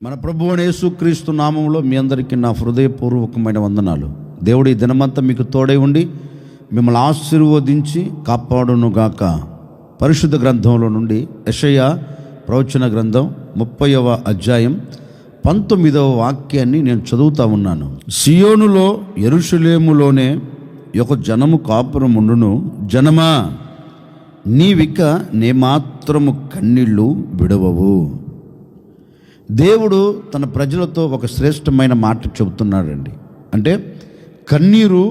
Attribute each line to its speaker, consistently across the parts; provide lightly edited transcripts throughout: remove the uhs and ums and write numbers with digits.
Speaker 1: మన ప్రభువైన యేసుక్రీస్తు నామములో మీ అందరికీ నా హృదయపూర్వకమైన వందనాలు. దేవుడి దినమంతా మీకు తోడై ఉండి మిమ్మల్ని ఆశీర్వదించి కాపాడునుగాక. పరిశుద్ధ గ్రంథంలో నుండి యెషయా ప్రవచన గ్రంథం 30వ అధ్యాయం 19వ వాక్యాన్ని నేను చదువుతా ఉన్నాను. సియోనులో యెరూషలేములోనే ఒక జనము కాపురముండును. జనమా, నీవిక నే మాత్రము కన్నీళ్ళు విడవవు. దేవుడు తన ప్రజలతో ఒక శ్రేష్టమైన మాట చెబుతున్నాడండి. అంటే కన్నీరు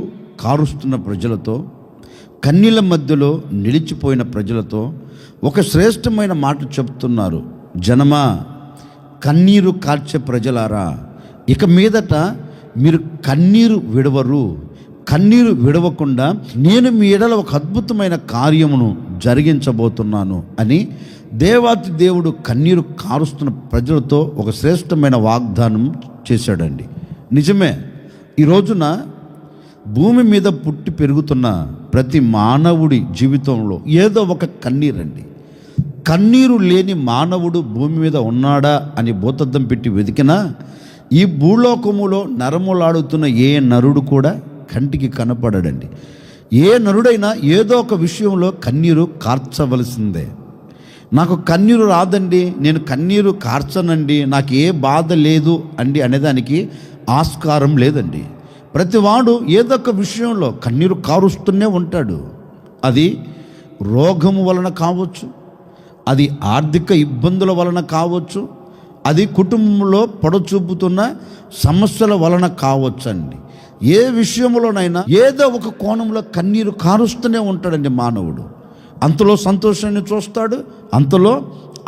Speaker 1: కారుస్తున్న ప్రజలతో, కన్నీళ్ళ మధ్యలో నిలిచిపోయిన ప్రజలతో ఒక శ్రేష్టమైన మాట చెబుతున్నారు. జనమా, కన్నీరు కార్చే ప్రజలారా, ఇక మీదట మీరు కన్నీరు విడవరు. కన్నీరు విడవకుండా నేను మీ ఎడల ఒక అద్భుతమైన కార్యమును జరిగించబోతున్నాను అని దేవాతి దేవుడు కన్నీరు కారుస్తున్న ప్రజలతో ఒక శ్రేష్టమైన వాగ్దానం చేశాడండి. నిజమే, ఈ రోజున భూమి మీద పుట్టి పెరుగుతున్న ప్రతి మానవుడి జీవితంలో ఏదో ఒక కన్నీరండి. కన్నీరు లేని మానవుడు భూమి మీద ఉన్నాడా అని భూతద్దం పెట్టి వెతికినా ఈ భూలోకములో నరములాడుతున్న ఏ నరుడు కూడా కంటికి కనపడడండి. ఏ నరుడైనా ఏదో ఒక విషయంలో కన్నీరు కార్చవలసిందే. నాకు కన్నీరు రాదండి, నేను కన్నీరు కార్చనండి, నాకు ఏ బాధ లేదు అండి అనేదానికి ఆస్కారం లేదండి. ప్రతివాడు ఏదో ఒక విషయంలో కన్నీరు కారుస్తూనే ఉంటాడు. అది రోగము వలన కావచ్చు, అది ఆర్థిక ఇబ్బందుల వలన కావచ్చు, అది కుటుంబంలో పొడచూపుతున్న సమస్యల వలన కావచ్చు అండి. ఏ విషయంలోనైనా ఏదో ఒక కోణంలో కన్నీరు కారుస్తూనే ఉంటాడండి మానవుడు. అంతలో సంతోషాన్ని చూస్తాడు, అంతలో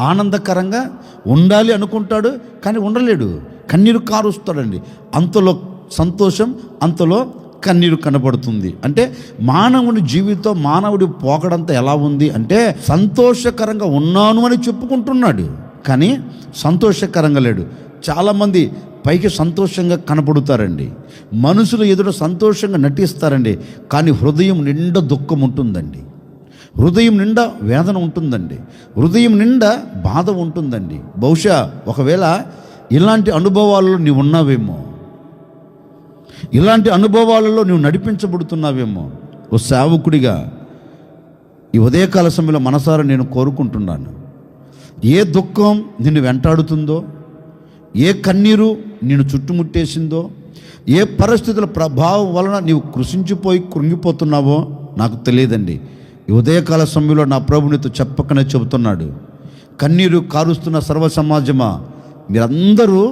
Speaker 1: ఆనందకరంగా ఉండాలి అనుకుంటాడు, కానీ ఉండలేడు, కన్నీరు కారుస్తాడండి. అంతలో సంతోషం, అంతలో కన్నీరు కనబడుతుంది. అంటే మానవుని జీవితం, మానవుడి పోకడంతా ఎలా ఉంది అంటే సంతోషకరంగా ఉన్నాను అని చెప్పుకుంటున్నాడు, కానీ సంతోషకరంగా లేడు. చాలామంది పైకి సంతోషంగా కనపడుతారండి, మనుషులు ఎదుట సంతోషంగా నటిస్తారండి, కానీ హృదయం నిండా దుఃఖం ఉంటుందండి, హృదయం నిండా వేదన ఉంటుందండి, హృదయం నిండా బాధ ఉంటుందండి. బహుశా ఒకవేళ ఇలాంటి అనుభవాలలో నీవు ఉన్నావేమో, ఇలాంటి అనుభవాలలో నువ్వు నడిపించబడుతున్నావేమో. ఓ సేవకుడిగా ఈ ఉదయకాల సమయంలో మనసారా నేను కోరుకుంటున్నాను, ఏ దుఃఖం నిన్ను వెంటాడుతుందో, ఏ కన్నీరు నిన్ను చుట్టుముట్టేసిందో, ఏ పరిస్థితుల ప్రభావం వలన నీవు కృషించిపోయి కృంగిపోతున్నావో నాకు తెలియదండి. ఈ ఉదయకాల సమయంలో నా ప్రభు నీతో చెప్పకనే చెబుతున్నాడు, కన్నీరు కారుస్తున్న సర్వ సమాజమా, మీరందరూ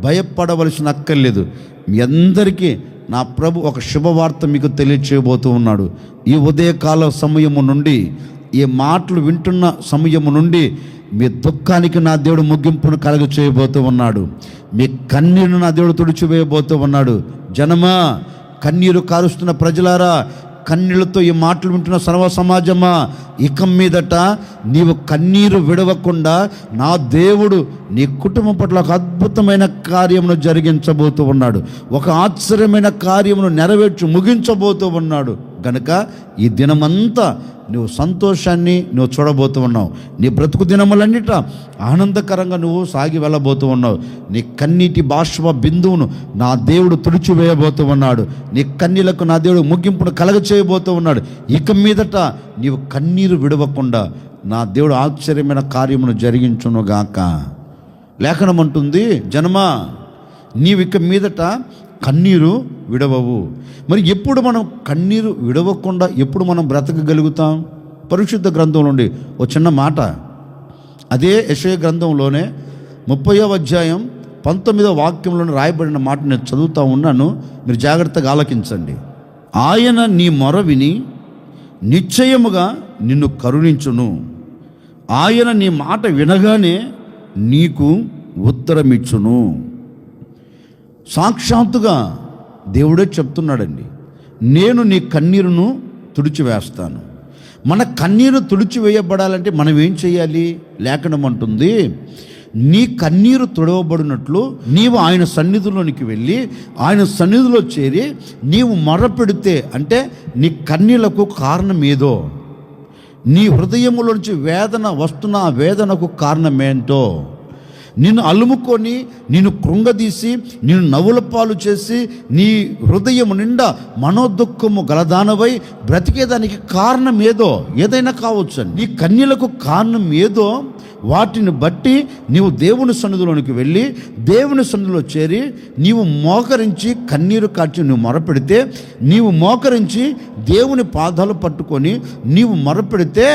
Speaker 1: భయపడవలసిన అక్కర్లేదు. మీ అందరికీ నా ప్రభు ఒక శుభవార్త మీకు తెలియచేయబోతూ ఉన్నాడు. ఈ ఉదయకాల సమయము నుండి, ఈ మాటలు వింటున్న సమయము నుండి మీ దుఃఖానికి నా దేవుడు ముగింపును కలుగ చేయబోతూ ఉన్నాడు. మీ కన్నీరును నా దేవుడు తుడిచివేయబోతూ ఉన్నాడు. జనమా, కన్నీరు కారుస్తున్న ప్రజలారా, కన్నీళ్లతో ఈ మాటలు వింటున్న సర్వ సమాజమా, ఇక మీదట నీవు కన్నీరు విడవకుండా నా దేవుడు నీ కుటుంబం పట్ల ఒక అద్భుతమైన కార్యమును జరిగించబోతూ ఉన్నాడు, ఒక ఆశ్చర్యమైన కార్యమును నెరవేర్చి ముగించబోతూ ఉన్నాడు. కనుక ఈ దినమంతా నువ్వు సంతోషాన్ని నువ్వు చూడబోతూ ఉన్నావు. నీ బ్రతుకు దినములన్నిట ఆనందకరంగా నువ్వు సాగి వెళ్ళబోతూ ఉన్నావు. నీ కన్నీటి బాష్ప బిందువును నా దేవుడు తుడిచివేయబోతూ ఉన్నాడు. నీ కన్నీలకు నా దేవుడు ముగింపును కలగ చేయబోతూ ఉన్నాడు. ఇక మీదట నీవు కన్నీరు విడవకుండా నా దేవుడు ఆశ్చర్యమైన కార్యమును జరిగించునుగాక. లేఖనం అంటుంది, జనమా, నీవిక మీదట కన్నీరు విడవవు. మరి ఎప్పుడు మనం కన్నీరు విడవకుండా ఎప్పుడు మనం బ్రతకగలుగుతాం? పరిశుద్ధ గ్రంథం నుండి ఒక చిన్న మాట, అదే యెషయా గ్రంథంలోనే 30వ అధ్యాయం 19వ వాక్యంలోనే రాయబడిన మాట నేను చదువుతూ ఉన్నాను, మీరు జాగ్రత్తగా ఆలకించండి. ఆయన నీ మొర విని నిశ్చయముగా నిన్ను కరుణించును, ఆయన నీ మాట వినగానే నీకు ఉత్తరమిచ్చును. సాక్షాత్తుగా దేవుడే చెప్తున్నాడండి, నేను నీ కన్నీరును తుడిచివేస్తాను. మన కన్నీరు తుడిచివేయబడాలంటే మనం ఏం చేయాలి? లేఖనం అంటుంది, నీ కన్నీరు తుడవబడినట్లు నీవు ఆయన సన్నిధిలోనికి వెళ్ళి ఆయన సన్నిధిలో చేరి నీవు మొరపెడితే, అంటే నీ కన్నీళ్లకు కారణం ఏదో, నీ హృదయములోంచి వేదన వస్తున్న ఆ వేదనకు కారణమేంటో, నిన్ను అలుముకొని, నిన్ను కృంగదీసి, నిన్ను నవ్వుల పాలు చేసి, నీ హృదయం నిండా మనోదుఖము గలదానవై బ్రతికేదానికి కారణం ఏదో, ఏదైనా కావచ్చు. నీ కన్యలకు కారణం ఏదో వాటిని బట్టి నీవు దేవుని సన్నిధిలోనికి వెళ్ళి దేవుని సన్నిధిలో చేరి నీవు మోకరించి కన్నీరు కార్చి నువ్వు మొరపెడితే, నీవు మోకరించి దేవుని పాదాలు పట్టుకొని నీవు మొరపెడితే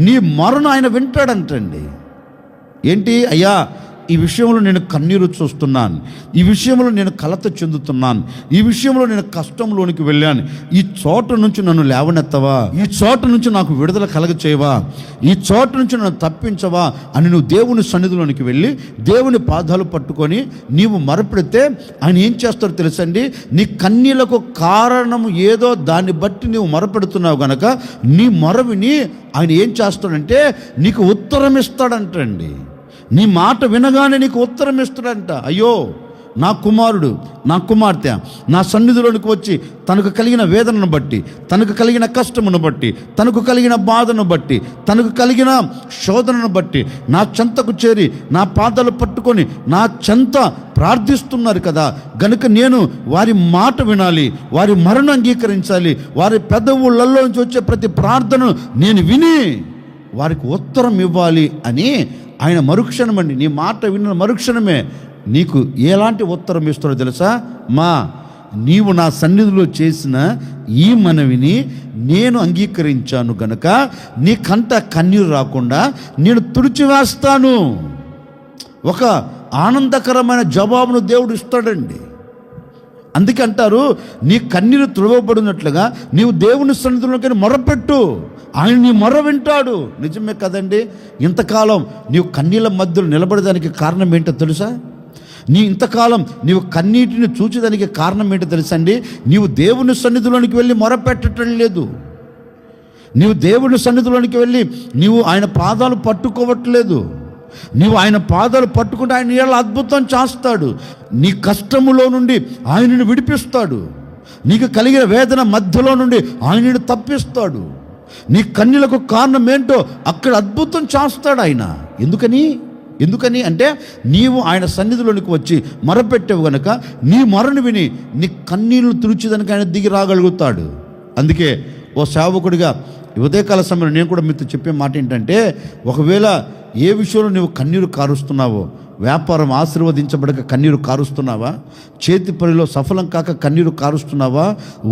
Speaker 1: నీ మొరను ఆయన వింటాడంటండి. ఏంటి అయ్యా, ఈ విషయంలో నేను కన్నీరు చూస్తున్నాను, ఈ విషయంలో నేను కలత చెందుతున్నాను, ఈ విషయంలో నేను కష్టంలోనికి వెళ్ళాను, ఈ చోట నుంచి నన్ను లేవనెత్తవా, ఈ చోట నుంచి నాకు విడుదల కలగచేయవా, ఈ చోట నుంచి నన్ను తప్పించవా అని నువ్వు దేవుని సన్నిధిలోనికి వెళ్ళి దేవుని పాదాలు పట్టుకొని నీవు మొరపెడితే ఆయన ఏం చేస్తాడో తెలుసండి. నీ కన్నీళ్లకు కారణం ఏదో దాన్ని బట్టి నీవు మొరపెడుతున్నావు గనక నీ మొరవిని ఆయన ఏం చేస్తాడంటే నీకు ఉత్తరం ఇస్తాడంటండి. నీ మాట వినగానే నీకు ఉత్తరం ఇస్తాడంట. అయ్యో, నా కుమారుడు, నా కుమార్తె నా సన్నిధిలోనికి వచ్చి తనకు కలిగిన వేదనను బట్టి, తనకు కలిగిన కష్టమును బట్టి, తనకు కలిగిన బాధను బట్టి, తనకు కలిగిన శోధనను బట్టి నా చెంతకు చేరి నా పాదాలు పట్టుకొని నా చెంత ప్రార్థిస్తున్నారు కదా, గనుక నేను వారి మాట వినాలి, వారి మరణం అంగీకరించాలి, వారి పెదవులలో నుంచి వచ్చే ప్రతి ప్రార్థనను నేను విని వారికి ఉత్తరం ఇవ్వాలి అని ఆయన మరుక్షణమండి, నీ మాట విన్న మరుక్షణమే నీకు ఎలాంటి ఉత్తరం ఇస్తాడో తెలుసా? నీవు నా సన్నిధిలో చేసిన ఈ మనవిని నేను అంగీకరించాను గనక నీ కంట కన్నీరు రాకుండా నేను తుడిచివేస్తాను. ఒక ఆనందకరమైన జవాబును దేవుడు ఇస్తాడండి. అందుకే అంటారు, నీ కన్నీరు తుడవబడినట్లుగా నీవు దేవుని సన్నిధిలోకి మొరపెట్టు, ఆయన నీ మొర వింటాడు. నిజమే కదండి. ఇంతకాలం నీవు కన్నీళ్ళ మధ్యలో నిలబడడానికి కారణం ఏంటో తెలుసా? ఇంతకాలం నీవు కన్నీటిని చూచేదానికి కారణం ఏంటో తెలుసా అండి? నీవు దేవుని సన్నిధిలోనికి వెళ్ళి మొరపెట్టడం లేదు, నీవు దేవుని సన్నిధిలోనికి వెళ్ళి నీవు ఆయన పాదాలు పట్టుకోవట్లేదు. నీవు ఆయన పాదాలు పట్టుకుంటే ఆయన ఎలా అద్భుతం చేస్తాడు. నీ కష్టములో నుండి ఆయనను విడిపిస్తాడు, నీకు కలిగిన వేదన మధ్యలో నుండి ఆయనను తప్పిస్తాడు. నీ కన్నీలకు కారణం ఏంటో అక్కడ అద్భుతం చేస్తాడు ఆయన. ఎందుకని అంటే నీవు ఆయన సన్నిధిలోనికి వచ్చి మొరపెట్టావు గనక నీ మొరను విని నీ కన్నీళ్లు తుడిచేదానికి ఆయన దిగి రాగలుగుతాడు. అందుకే ఓ సేవకుడిగా ఉదయకాల సమయంలో నేను కూడా మీతో చెప్పే మాట ఏంటంటే, ఒకవేళ ఏ విషయంలో నువ్వు కన్నీరు కారుస్తున్నావో, వ్యాపారం ఆశీర్వదించబడక కన్నీరు కారుస్తున్నావా, చేతి పనిలో సఫలం కాక కన్నీరు కారుస్తున్నావా,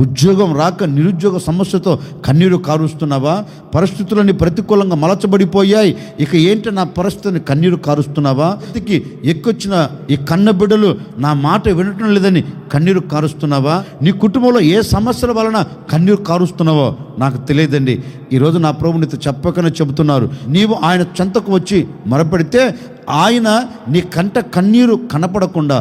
Speaker 1: ఉద్యోగం రాక నిరుద్యోగ సమస్యతో కన్నీరు కారుస్తున్నావా, పరిస్థితులన్నీ ప్రతికూలంగా మలచబడిపోయాయి, ఇక ఏంటి నా పరిస్థితిని కన్నీరు కారుస్తున్నావా, ఎక్కొచ్చిన ఈ కన్న బిడ్డలు నా మాట వినటం లేదని కన్నీరు కారుస్తున్నావా, నీ కుటుంబంలో ఏ సమస్యల వలన కన్నీరు కారుస్తున్నావో నాకు తెలియదండి. ఈరోజు నా ప్రభు నీతో చెప్పకనే చెబుతున్నారు, నీవు ఆయన చెంతకు వచ్చి మొరపెడితే ఆయన నీ కంట కన్నీరు కనపడకుండా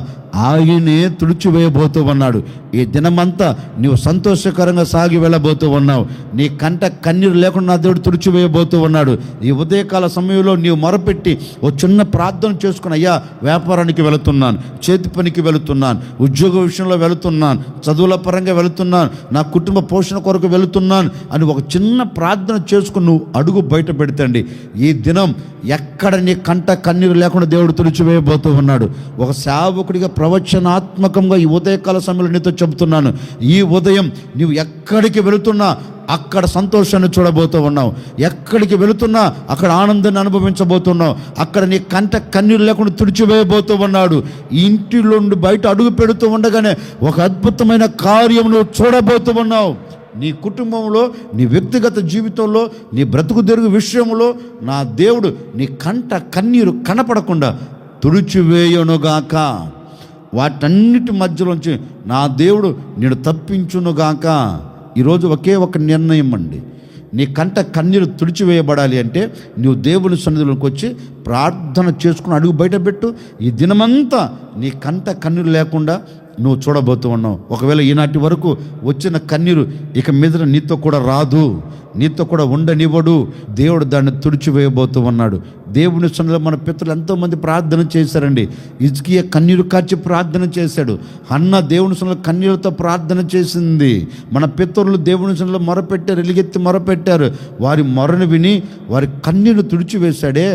Speaker 1: ఆయనే తుడిచివేయబోతూ ఉన్నాడు. ఈ దినమంతా నీవు సంతోషకరంగా సాగి వెళ్ళబోతూ ఉన్నావు. నీ కంట కన్నీరు లేకుండా నా దేవుడు తుడిచివేయబోతూ ఉన్నాడు. ఈ ఉదయకాల సమయంలో నీవు మొరపెట్టి ఓ చిన్న ప్రార్థన చేసుకుని, అయ్యా వేపారానికి వెళుతున్నాను, చేతి పనికి వెళుతున్నాను, ఉద్యోగ విషయంలో వెళుతున్నాను, చదువుల పరంగా వెళుతున్నాను, నా కుటుంబ పోషణ కొరకు వెళుతున్నాను అని ఒక చిన్న ప్రార్థన చేసుకుని నువ్వు అడుగు బయట పెడతండి. ఈ దినం ఎక్కడ నీ కంట కన్నీరు లేకుండా దేవుడు తుడిచివేయబోతూ ఉన్నాడు. ఒక సేవకుడిగా ప్రవచనాత్మకంగా ఈ ఉదయకాల సమయంలో నీతో చెబుతున్నాను, ఈ ఉదయం నీవు ఎక్కడికి వెళుతున్నా అక్కడ సంతోషాన్ని చూడబోతూ ఉన్నావు, ఎక్కడికి వెళుతున్నా అక్కడ ఆనందాన్ని అనుభవించబోతున్నావు, అక్కడ నీ కంట కన్నీరు లేకుండా తుడిచివేయబోతూ ఉన్నాడు. ఇంటిలో నుండి బయట అడుగు పెడుతూ ఉండగానే ఒక అద్భుతమైన కార్యం నువ్వు చూడబోతూ ఉన్నావు. నీ కుటుంబంలో, నీ వ్యక్తిగత జీవితంలో, నీ బ్రతుకు తెరుగు విషయంలో నా దేవుడు నీ కంట కన్నీరు కనపడకుండా తుడిచివేయునుగాక. వాటన్నిటి మధ్యలోంచి నా దేవుడు నేను తప్పించునుగాక. ఈరోజు ఒకే ఒక నిర్ణయం అండి, నీ కంట కన్నీరు తుడిచివేయబడాలి అంటే నువ్వు దేవుని సన్నిధిలోకి వచ్చి ప్రార్థన చేసుకుని అడుగు బయటపెట్టు. ఈ దినమంతా నీ కంట కన్నీరు లేకుండా నువ్వు చూడబోతూ ఉన్నావు. ఒకవేళ ఈనాటి వరకు వచ్చిన కన్నీరు ఇక మీద నీతో కూడా రాదు. నీతో కూడా ఉండనివ్వడు. దేవుడు దాన్ని తుడిచివేయబోతూ ఉన్నాడు. దేవుని సన్నిధిలో మన పితరులు ఎంతోమంది ప్రార్థన చేశారండి. హిజ్కియా కన్నీరు కార్చి ప్రార్థన చేశాడు. హన్న దేవుని సన్నిధిలో కన్నీరుతో ప్రార్థన చేసింది. మన పితరులు దేవుని సన్నిధిలో మొరపెట్టారు, ఎలుగెత్తి మొరపెట్టారు. వారి మొరను విని వారి కన్నీరు తుడిచివేశాడే.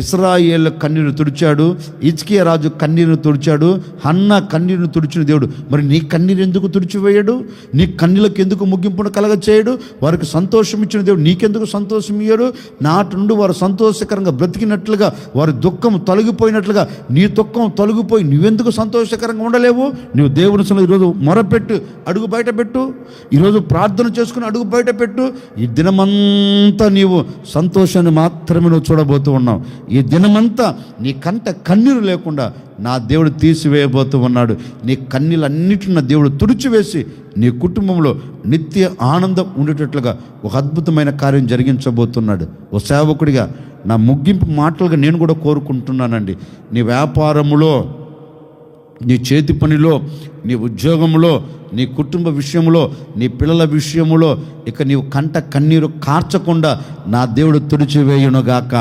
Speaker 1: ఇశ్రాయేలు కన్నీరు తుడిచాడు, హిజ్కియా రాజు కన్నీరును తుడిచాడు, హన్న కన్నీరును తుడిచిన దేవుడు మరి నీ కన్నీరు ఎందుకు తుడిచివేయడు? నీ కన్నీళ్ళకి ఎందుకు ముగింపును కలగ చేయడు? వారికి సంతోషం ఇచ్చిన దేవుడు నీకెందుకు సంతోషం ఇయ్యడు? నాటి నుండి వారు సంతోషకరంగా బ్రతికినట్లుగా, వారి దుఃఖం తొలగిపోయినట్లుగా నీ దుఃఖం తొలగిపోయి నువ్వెందుకు సంతోషకరంగా ఉండలేవు? నువ్వు దేవుని సన్నిధిలో ఈరోజు మొరపెట్టు, అడుగు బయట పెట్టు. ఈరోజు ప్రార్థన చేసుకుని అడుగు బయట పెట్టు. ఈ దినమంతా నీవు సంతోషాన్ని మాత్రమే నువ్వు చూడబోతూ ఉన్నావు. ఈ దినమంతా నీ కంట కన్నీరు లేకుండా నా దేవుడు తీసివేయబోతూ ఉన్నాడు. నీ కన్నీళ్ళన్నిటిని నా దేవుడు తుడిచివేసి నీ కుటుంబంలో నిత్య ఆనందం ఉండేటట్లుగా ఒక అద్భుతమైన కార్యం జరిగించబోతున్నాడు. ఓ సేవకుడిగా నా ముగింపు మాటలుగా నేను కూడా కోరుకుంటున్నానండి. నీ వ్యాపారములో, నీ చేతి పనిలో, నీ ఉద్యోగంలో, నీ కుటుంబ విషయంలో, నీ పిల్లల విషయంలో ఇక నీవు కంట కన్నీరు కార్చకుండా నా దేవుడు తుడిచివేయునుగాక,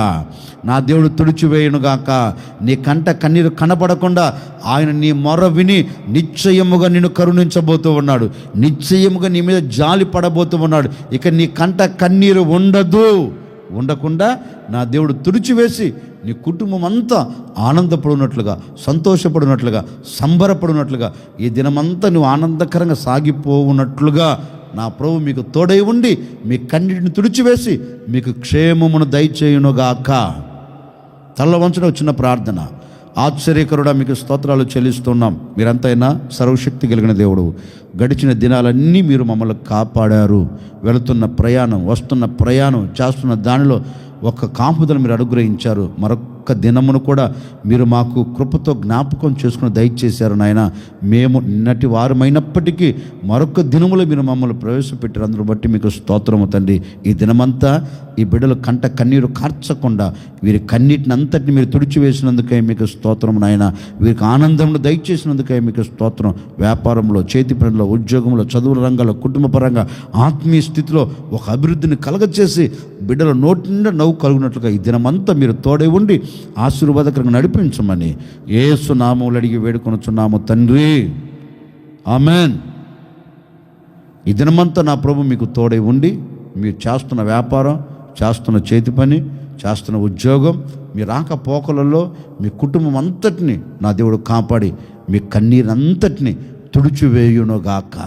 Speaker 1: నా దేవుడు తుడిచివేయునుగాక. నీ కంట కన్నీరు కనపడకుండా ఆయన నీ మొర విని నిశ్చయముగా నిన్ను కరుణించబోతూ ఉన్నాడు. నిశ్చయముగా నీ మీద జాలి పడబోతూ ఉన్నాడు. ఇక నీ కంట కన్నీరు ఉండకుండా నా దేవుడు తుడిచివేసి నీ కుటుంబం అంతా ఆనందపడినట్లుగా, సంతోషపడినట్లుగా, సంబరపడినట్లుగా, ఈ దినమంతా నువ్వు ఆనందకరంగా సాగిపోవునట్లుగా నా ప్రభు మీకు తోడై ఉండి మీ కన్నీటిని తుడిచివేసి మీకు క్షేమమును దయచేయునుగాక. తల్ల వంచడం చిన్న ప్రార్థన. ఆశ్చర్యకరుడా మీకు స్తోత్రాలు చెల్లిస్తున్నాం. మీరంతైనా సర్వశక్తి కలిగిన దేవుడు. గడిచిన దినాలన్నీ మీరు మమ్మల్ని కాపాడారు. వెళుతున్న ప్రయాణం, వస్తున్న ప్రయాణం, చేస్తున్న దానిలో ఒక కాపుదలు మీరు అనుగ్రహించారు. మరొక దినమును కూడా మీరు మాకు కృపతో జ్ఞాపకం చేసుకుని దయచేశారు నాయన. మేము నిన్నటి వారమైనప్పటికీ మరొక దినములో మీరు మమ్మల్ని ప్రవేశపెట్టారు. అందును బట్టి మీకు స్తోత్రము తండ్రి. ఈ దినమంతా ఈ బిడ్డలు కంట కన్నీరు కార్చకుండా వీరి కన్నీటిని అంతటిని మీరు తుడిచివేసినందుకే మీకు స్తోత్రం నాయన. వీరికి ఆనందంలో దయచేసినందుకే మీకు స్తోత్రం. వ్యాపారంలో, చేతి పనిలో, ఉద్యోగంలో, చదువుల రంగంలో, కుటుంబ పరంగా, ఆత్మీయ స్థితిలో ఒక అభివృద్ధిని కలగచేసి బిడ్డల నోటి నిండా నవ్వు కలుగునట్లుగా ఈ దినమంతా మీరు తోడై ఉండి ఆశీర్వాదకరంగా నడిపించమని యేసు నామములో అడిగి వేడుకొనుచున్నాము తండ్రి, ఆమెన్. ఈ దినమంతా నా ప్రభు మీకు తోడై ఉండి మీరు చేస్తున్న వ్యాపారం, చేస్తున్న చేతి పని, చేస్తున్న ఉద్యోగం, మీ రాకపోకలలో మీ కుటుంబం అంతటిని నా దేవుడు కాపాడి మీ కన్నీరంతటిని తుడిచివేయునుగాక.